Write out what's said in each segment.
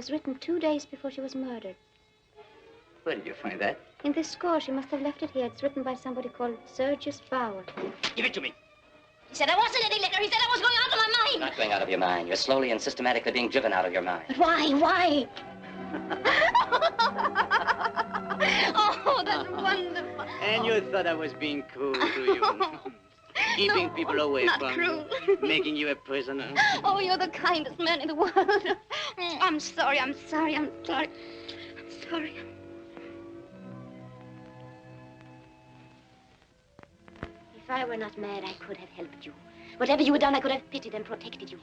was written 2 days before she was murdered. Where did you find that? In this score. She must have left it here. It's written by somebody called Sergius Bauer. Give it to me. He said I wasn't any liquor. He said I was going out of my mind. You're not going out of your mind. You're slowly and systematically being driven out of your mind. But why? Why? Oh, that's wonderful. And you thought I was being cruel to you. Keeping people away not from cruel. you. Making you a prisoner. Oh, you're the kindest man in the world. I'm sorry. I'm sorry. I'm sorry. I'm sorry. If I were not mad, I could have helped you. Whatever you had done, I could have pitied and protected you.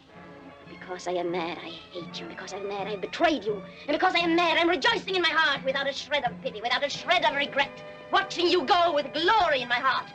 Because I am mad, I hate you. Because I'm mad, I betrayed you. And because I am mad, I'm rejoicing in my heart without a shred of pity, without a shred of regret. Watching you go with glory in my heart.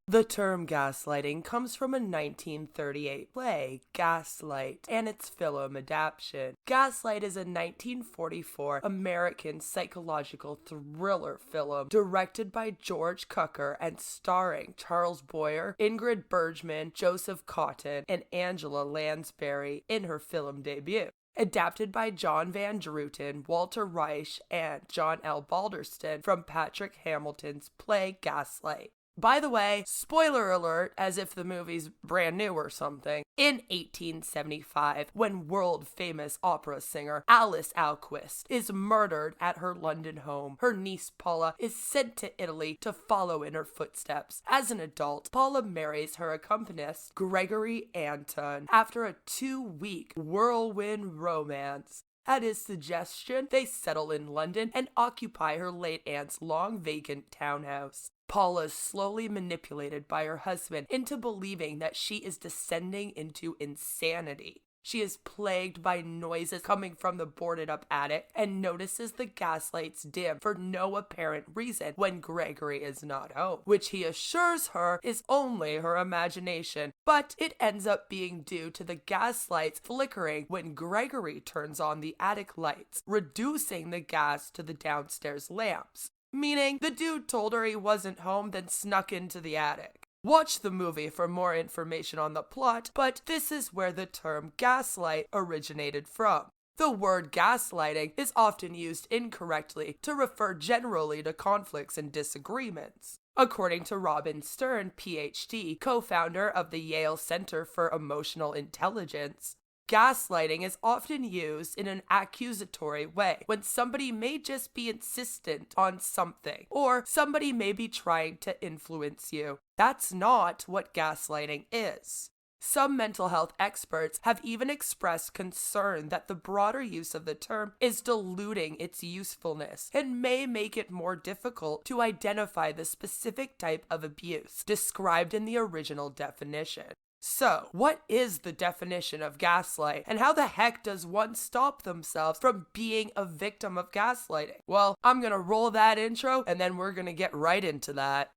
The term gaslighting comes from a 1938 play, Gaslight, and its film adaptation. Gaslight is a 1944 American psychological thriller film directed by George Cukor and starring Charles Boyer, Ingrid Bergman, Joseph Cotton, and Angela Lansbury in her film debut. Adapted by John Van Druten, Walter Reich, and John L. Balderston from Patrick Hamilton's play Gaslight. By the way, spoiler alert, as if the movie's brand new or something, in 1875, when world-famous opera singer Alice Alquist is murdered at her London home, her niece Paula is sent to Italy to follow in her footsteps. As an adult, Paula marries her accompanist, Gregory Anton, after a 2-week whirlwind romance. At his suggestion, they settle in London and occupy her late aunt's long-vacant townhouse. Paula is slowly manipulated by her husband into believing that she is descending into insanity. She is plagued by noises coming from the boarded-up attic and notices the gaslights dim for no apparent reason when Gregory is not home, which he assures her is only her imagination, but it ends up being due to the gaslights flickering when Gregory turns on the attic lights, reducing the gas to the downstairs lamps. Meaning, the dude told her he wasn't home, then snuck into the attic. Watch the movie for more information on the plot, but this is where the term gaslight originated from. The word gaslighting is often used incorrectly to refer generally to conflicts and disagreements. According to Robin Stern, PhD, co-founder of the Yale Center for Emotional Intelligence, gaslighting is often used in an accusatory way when somebody may just be insistent on something, or somebody may be trying to influence you. That's not what gaslighting is. Some mental health experts have even expressed concern that the broader use of the term is diluting its usefulness and may make it more difficult to identify the specific type of abuse described in the original definition. So, what is the definition of gaslight, and how the heck does one stop themselves from being a victim of gaslighting? Well, I'm gonna roll that intro, and then we're gonna get right into that.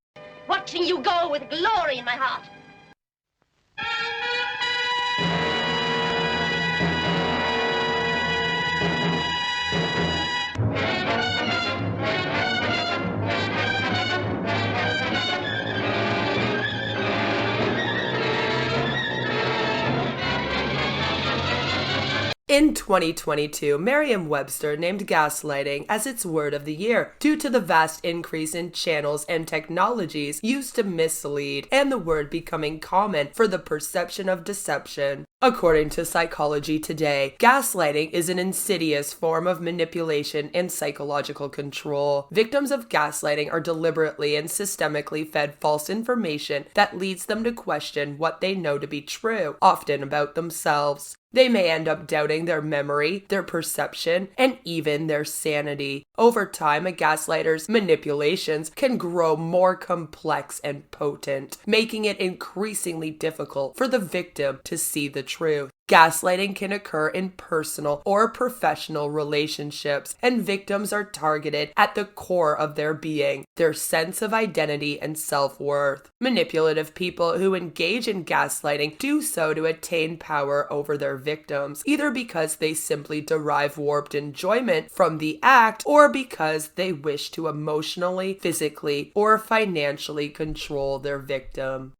Watching you go with glory in my heart. In 2022, Merriam-Webster named gaslighting as its word of the year due to the vast increase in channels and technologies used to mislead and the word becoming common for the perception of deception. According to Psychology Today, gaslighting is an insidious form of manipulation and psychological control. Victims of gaslighting are deliberately and systemically fed false information that leads them to question what they know to be true, often about themselves. They may end up doubting their memory, their perception, and even their sanity. Over time, a gaslighter's manipulations can grow more complex and potent, making it increasingly difficult for the victim to see the truth. Gaslighting can occur in personal or professional relationships, and victims are targeted at the core of their being, their sense of identity and self-worth. Manipulative people who engage in gaslighting do so to attain power over their victims, either because they simply derive warped enjoyment from the act or because they wish to emotionally, physically, or financially control their victim.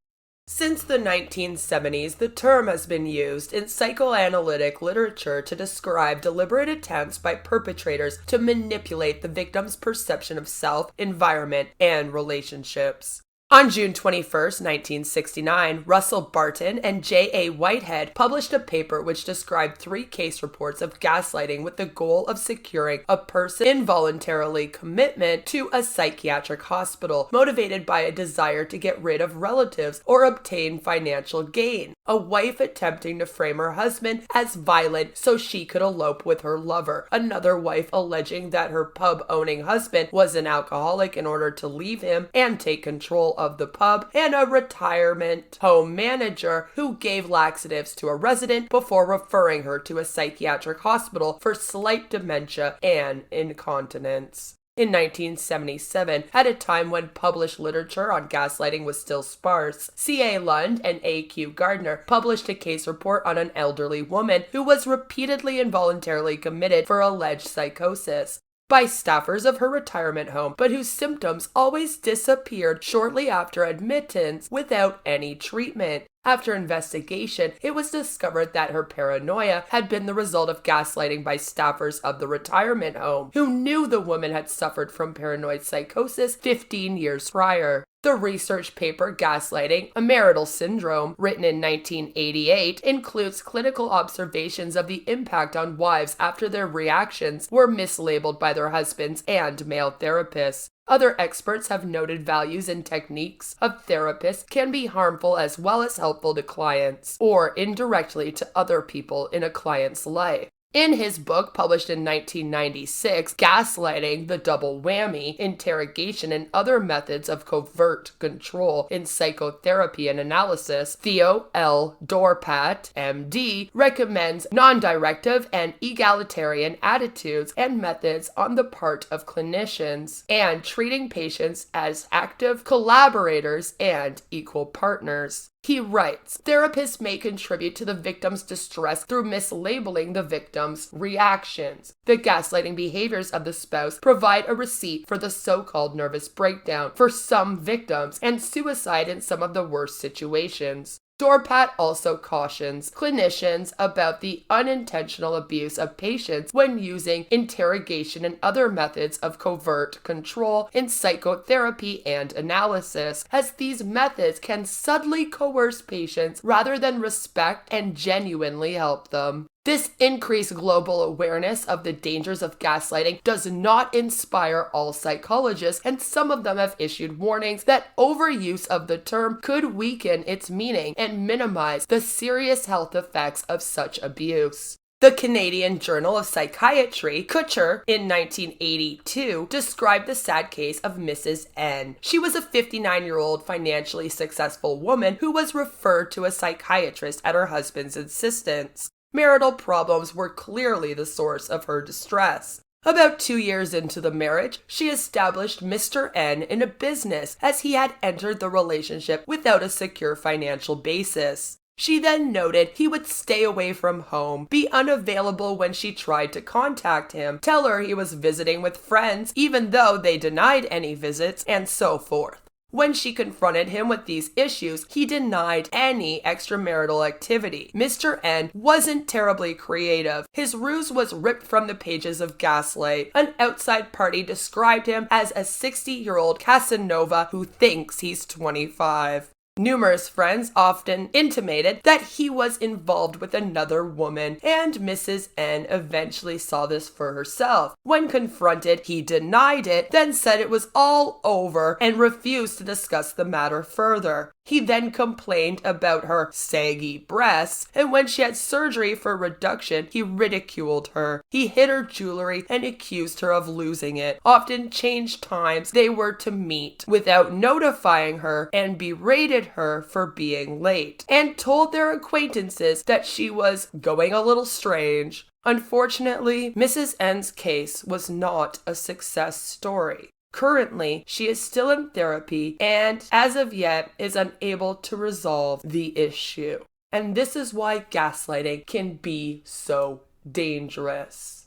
Since the 1970s, the term has been used in psychoanalytic literature to describe deliberate attempts by perpetrators to manipulate the victim's perception of self, environment, and relationships. On June 21, 1969, Russell Barton and J.A. Whitehead published a paper which described 3 case reports of gaslighting with the goal of securing a person involuntarily commitment to a psychiatric hospital, motivated by a desire to get rid of relatives or obtain financial gain. A wife attempting to frame her husband as violent so she could elope with her lover. Another wife alleging that her pub-owning husband was an alcoholic in order to leave him and take control of the pub, and a retirement home manager who gave laxatives to a resident before referring her to a psychiatric hospital for slight dementia and incontinence. In 1977, at a time when published literature on gaslighting was still sparse, C.A. Lund and A.Q. Gardner published a case report on an elderly woman who was repeatedly involuntarily committed for alleged psychosis by staffers of her retirement home, but whose symptoms always disappeared shortly after admittance without any treatment. After investigation, it was discovered that her paranoia had been the result of gaslighting by staffers of the retirement home, who knew the woman had suffered from paranoid psychosis 15 years prior. The research paper Gaslighting, a Marital Syndrome, written in 1988, includes clinical observations of the impact on wives after their reactions were mislabeled by their husbands and male therapists. Other experts have noted values and techniques of therapists can be harmful as well as helpful to clients, or indirectly to other people in a client's life. In his book, published in 1996, Gaslighting, the Double Whammy, Interrogation and Other Methods of Covert Control in Psychotherapy and Analysis, Theo L. Dorpat, MD, recommends non-directive and egalitarian attitudes and methods on the part of clinicians, and treating patients as active collaborators and equal partners. He writes, therapists may contribute to the victim's distress through mislabeling the victim's reactions. The gaslighting behaviors of the spouse provide a receipt for the so-called nervous breakdown for some victims and suicide in some of the worst situations. Dorpat also cautions clinicians about the unintentional abuse of patients when using interrogation and other methods of covert control in psychotherapy and analysis, as these methods can subtly coerce patients rather than respect and genuinely help them. This increased global awareness of the dangers of gaslighting does not inspire all psychologists, and some of them have issued warnings that overuse of the term could weaken its meaning and minimize the serious health effects of such abuse. The Canadian Journal of Psychiatry, Kutcher, in 1982, described the sad case of Mrs. N. She was a 59-year-old financially successful woman who was referred to a psychiatrist at her husband's insistence. Marital problems were clearly the source of her distress. About 2 years into the marriage, she established Mr. N in a business, as he had entered the relationship without a secure financial basis. She then noted he would stay away from home, be unavailable when she tried to contact him, tell her he was visiting with friends even though they denied any visits, and so forth. When she confronted him with these issues, he denied any extramarital activity. Mr. N wasn't terribly creative. His ruse was ripped from the pages of Gaslight. An outside party described him as a 60-year-old Casanova who thinks he's 25. Numerous friends often intimated that he was involved with another woman, and Mrs. N eventually saw this for herself. When confronted, he denied it, then said it was all over and refused to discuss the matter further. He then complained about her saggy breasts, and when she had surgery for reduction, he ridiculed her. He hid her jewelry and accused her of losing it, often changed times they were to meet without notifying her, and berated her for being late, and told their acquaintances that she was going a little strange. Unfortunately, Mrs. N's case was not a success story. Currently, she is still in therapy and, as of yet, is unable to resolve the issue. And this is why gaslighting can be so dangerous.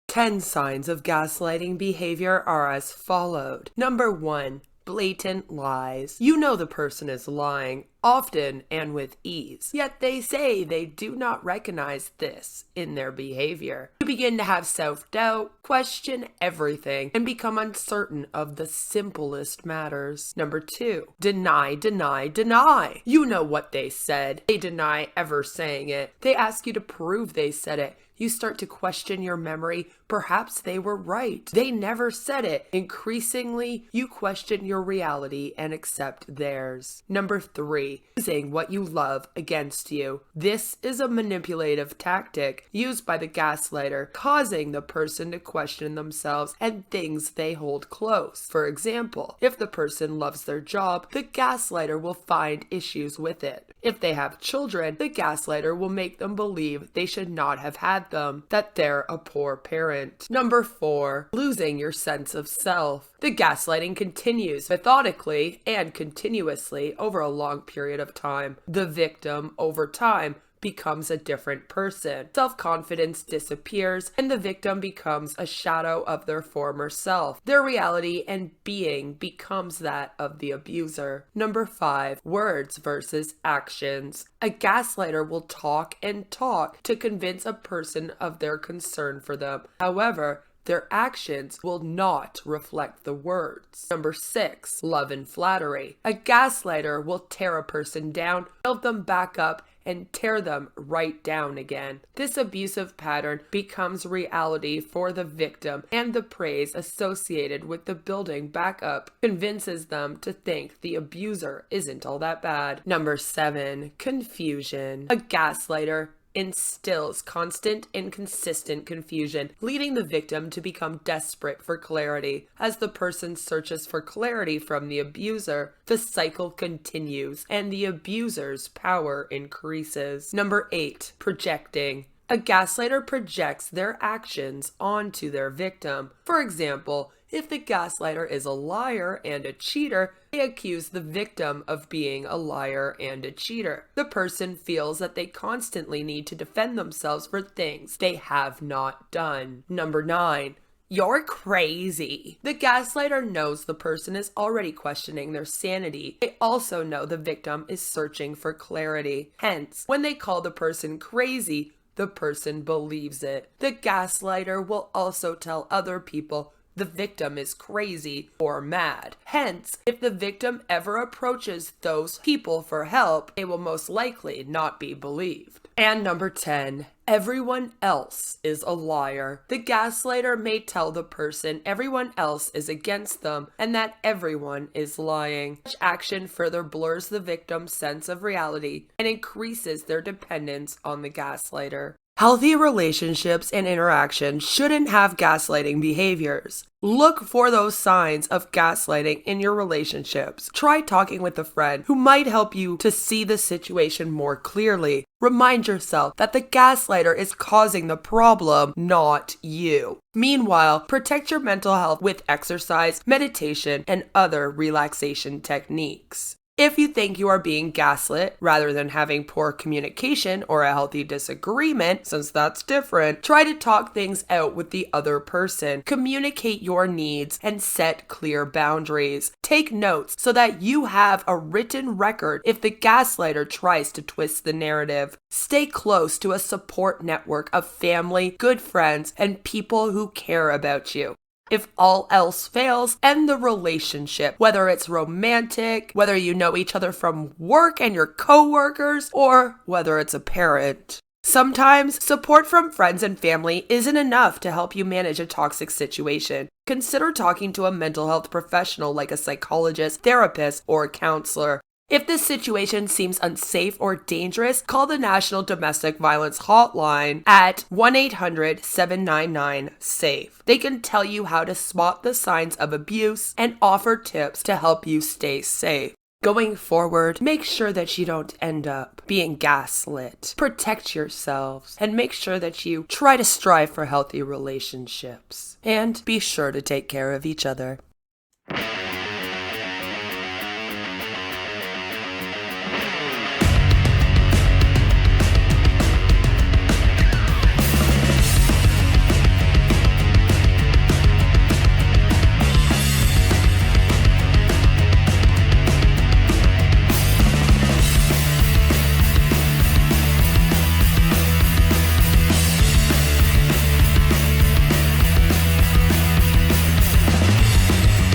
10 signs of gaslighting behavior are as followed. Number 1. Blatant lies. You know the person is lying, often and with ease, yet they say they do not recognize this in their behavior. You begin to have self-doubt, question everything, and become uncertain of the simplest matters. Number 2, deny, deny, deny. You know what they said. They deny ever saying it. They ask you to prove they said it. You start to question your memory. Perhaps they were right. They never said it. Increasingly, you question your reality and accept theirs. Number 3, using what you love against you. This is a manipulative tactic used by the gaslighter, causing the person to question themselves and things they hold close. For example, if the person loves their job, the gaslighter will find issues with it. If they have children, the gaslighter will make them believe they should not have had them, that they're a poor parent. Number 4, losing your sense of self. The gaslighting continues methodically and continuously over a long period of time. The victim, over time, becomes a different person. Self-confidence disappears and the victim becomes a shadow of their former self. Their reality and being becomes that of the abuser. Number 5, words versus actions. A gaslighter will talk and talk to convince a person of their concern for them. However, their actions will not reflect the words. Number 6, love and flattery. A gaslighter will tear a person down, build them back up, and tear them right down again. This abusive pattern becomes reality for the victim, and the praise associated with the building back up convinces them to think the abuser isn't all that bad. Number 7, confusion. A gaslighter instills constant and consistent confusion, leading the victim to become desperate for clarity. As the person searches for clarity from the abuser, the cycle continues and the abuser's power increases. Number 8, projecting. A gaslighter projects their actions onto their victim. For example, if the gaslighter is a liar and a cheater, they accuse the victim of being a liar and a cheater. The person feels that they constantly need to defend themselves for things they have not done. Number 9, you're crazy. The gaslighter knows the person is already questioning their sanity. They also know the victim is searching for clarity. Hence, when they call the person crazy, the person believes it. The gaslighter will also tell other people the victim is crazy or mad. Hence, if the victim ever approaches those people for help, they will most likely not be believed. And number 10, everyone else is a liar. The gaslighter may tell the person everyone else is against them and that everyone is lying. Such action further blurs the victim's sense of reality and increases their dependence on the gaslighter. Healthy relationships and interactions shouldn't have gaslighting behaviors. Look for those signs of gaslighting in your relationships. Try talking with a friend who might help you to see the situation more clearly. Remind yourself that the gaslighter is causing the problem, not you. Meanwhile, protect your mental health with exercise, meditation, and other relaxation techniques. If you think you are being gaslit rather than having poor communication or a healthy disagreement, since that's different, try to talk things out with the other person. Communicate your needs and set clear boundaries. Take notes so that you have a written record if the gaslighter tries to twist the narrative. Stay close to a support network of family, good friends, and people who care about you. If all else fails, end the relationship, whether it's romantic, whether you know each other from work and your coworkers, or whether it's a parent. Sometimes, support from friends and family isn't enough to help you manage a toxic situation. Consider talking to a mental health professional like a psychologist, therapist, or a counselor. If this situation seems unsafe or dangerous, call the National Domestic Violence Hotline at 1-800-799-SAFE. They can tell you how to spot the signs of abuse and offer tips to help you stay safe. Going forward, make sure that you don't end up being gaslit. Protect yourselves and make sure that you try to strive for healthy relationships. And be sure to take care of each other.